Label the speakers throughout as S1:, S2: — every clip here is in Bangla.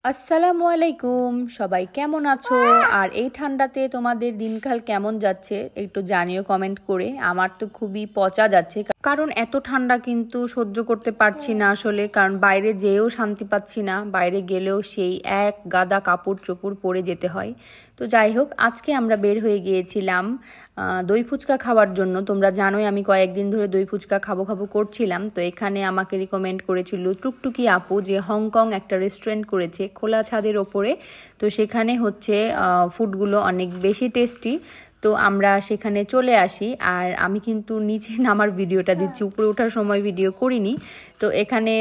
S1: আসসালামু আলাইকুম, সবাই কেমন আছো? আর এই ঠান্ডাতে তোমাদের দিনকাল কেমন যাচ্ছে একটু জানিও কমেন্ট করে। আমার তো খুবই পচা যাচ্ছে, কারণ এত ঠান্ডা কিন্তু সহ্য করতে পারছি না আসলে। কারণ বাইরে যেয়েও শান্তি পাচ্ছি না, বাইরে গেলেও সেই এক গাদা কাপড় চোপড় পরে যেতে হয়। তো যাই হোক, আজকে আমরা বের হয়ে গিয়েছিলাম দই ফুচকা খাওয়ার জন্য। তোমরা জানোই আমি কয়েকদিন ধরে দই ফুচকা খাবো খাবো করছিলাম। তো এখানে আমাকে রিকমেন্ড করেছিল টুকটুকি আপু, যে হংকং একটা রেস্টুরেন্ট করেছে খোলা ছাদের ওপরে। তো সেখানে হচ্ছে ফুডগুলো অনেক বেশি টেস্টি। তো আমরা সেখানে চলে আসি, আর আমি কিন্তু নিচে নামার ভিডিওটা দিচ্ছি, উপরে ওঠার সময় ভিডিও করিনি। তো এখানে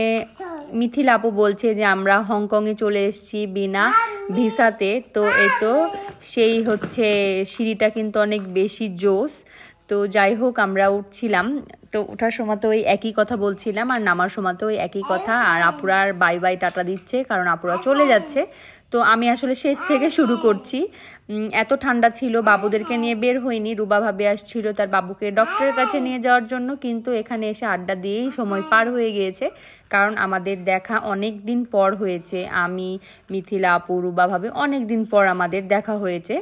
S1: মিথিল আপু বলছে যে আমরা হংকংয়ে চলে এসেছি বিনা ভিসাতে। তো এই তো সেই হচ্ছে সিঁড়িটা কিন্তু অনেক বেশি জোস। তো যাই হোক, আমরা উঠছিলাম, তো ওঠার সময় তো ওই একই কথা বলছিলাম, আর নামার সময় তো ওই একই কথা। আর আপুরা বাই বাই টাটা দিচ্ছে, কারণ আপুরা চলে যাচ্ছে। তো আমি আসলে শেষ থেকে শুরু করছি। এত ঠান্ডা ছিল, বাবুদেরকে নিয়ে বের হইনি। রুবা ভাবে আসছিল তার বাবুকে ডক্টরের কাছে নিয়ে যাওয়ার জন্য, কিন্তু এখানে এসে আড্ডা দিয়েই সময় পার হয়ে গিয়েছে। কারণ আমাদের দেখা অনেক দিন পর হয়েছে, আমি, মিথিলা আপু, রুবা ভাবে অনেক দিন পর আমাদের দেখা হয়েছে।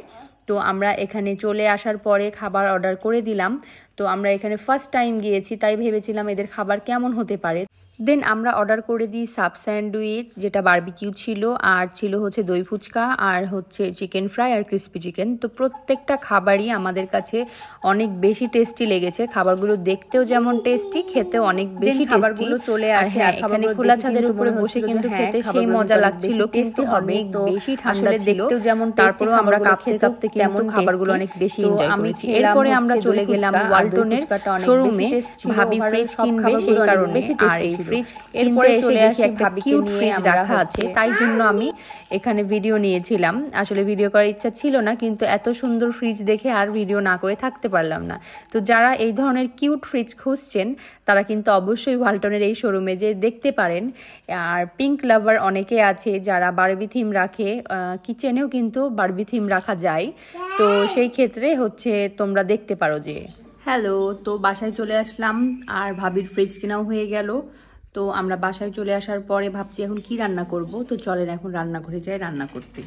S1: তো আমরা এখানে চলে আসার পরে খাবার অর্ডার করে দিলাম। তো আমরা এখানে ফার্স্ট টাইম গিয়েছি, তাই ভেবেছিলাম এদের খাবার কেমন হতে পারে। দেন আমরা অর্ডার করে দিই সাব স্যান্ডউইচ, যেটা বারবিকিউ ছিল, আর ছিল হচ্ছে দই ফুচকা, আর হচ্ছে চিকেন ফ্রাই আর ক্রিস্পি চিকেন। তো প্রত্যেকটা খাবারই আমাদের কাছে অনেক বেশি টেস্টি লেগেছে। খাবারগুলো দেখতেও যেমন টেস্টি, খেতেও অনেক বেশি খাবারগুলো চলে আসে। এখানে খোলা ছাদের উপরে বসে কিন্তু খেতে সেই মজা লাগছিল, টেস্টি হবে। তো বেশি ঠান্ডা ছিল, যেমন তারপরেও আমরা কাঁপতে কাঁপতে কিন্তু খাবারগুলো অনেক বেশি এনজয় করেছি। এরপরে আমরা চলে গেলাম ওয়ালটনের শোরুমে, ভাবি ফ্রিজ কিনবে সেই কারণে। আর এই ফ্রিজ কিনতে এসে দেখি একটা কিউট ফ্রিজ রাখা আছে, তাই জন্য আমি এখানে ভিডিও নিয়েছিলাম। আসলে ভিডিও করার ইচ্ছা ছিল না, কিন্তু এত সুন্দর ফ্রিজ দেখে আর ভিডিও না করে থাকতে পারলাম না। তো যারা এই ধরনের কিউট ফ্রিজ খুঁজছেন, তারা কিন্তু অবশ্যই ওয়ালটনের এই শোরুমে যে দেখতে পারেন। আর পিঙ্ক লাভার অনেকে আছে যারা বারবি থিম রাখে, কিচেনেও কিন্তু বারবি থিম রাখা যায়। তো সেই ক্ষেত্রে হচ্ছে তোমরা দেখতে পারো। যে হ্যালো, তো বাসায় চলে আসলাম, আর ভাবির ফ্রিজ কেনাও হয়ে গেল। তো আমরা বাসায় চলে আসার পরে ভাবছি এখন কি রান্না করব। তো চলেন এখন রান্নাঘরে যাই রান্না করতে।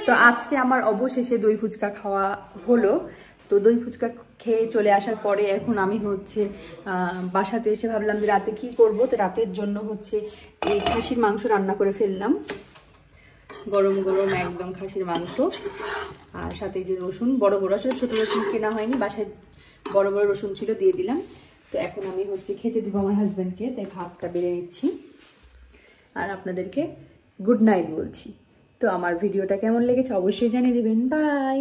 S1: তো আজকে আমার অবশেষে দই ফুচকা খাওয়া হলো। তো দই ফুচকা খেয়ে চলে আসার পরে এখন আমি হচ্ছে বাসাতে এসে ভাবলাম যে রাতে কি করব। তো রাতের জন্য হচ্ছে এই খাসির মাংস রান্না করে ফেললাম, গরম গরম একদম খাসির মাংস। আর সাথে যে রসুন, বড় বড়, আসলে ছোটো রসুন কেনা হয়নি, বাসায় বড় বড় রসুন ছিল, দিয়ে দিলাম। তো এখন আমি হচ্ছে খেতে দিব আমার হাজব্যান্ডকে, তাই ভাতটা বেড়ে নিচ্ছি আর আপনাদেরকে গুড নাইট বলছি। তো আমার ভিডিওটা কেমন লেগেছে অবশ্যই জানিয়ে দেবেন। বাই।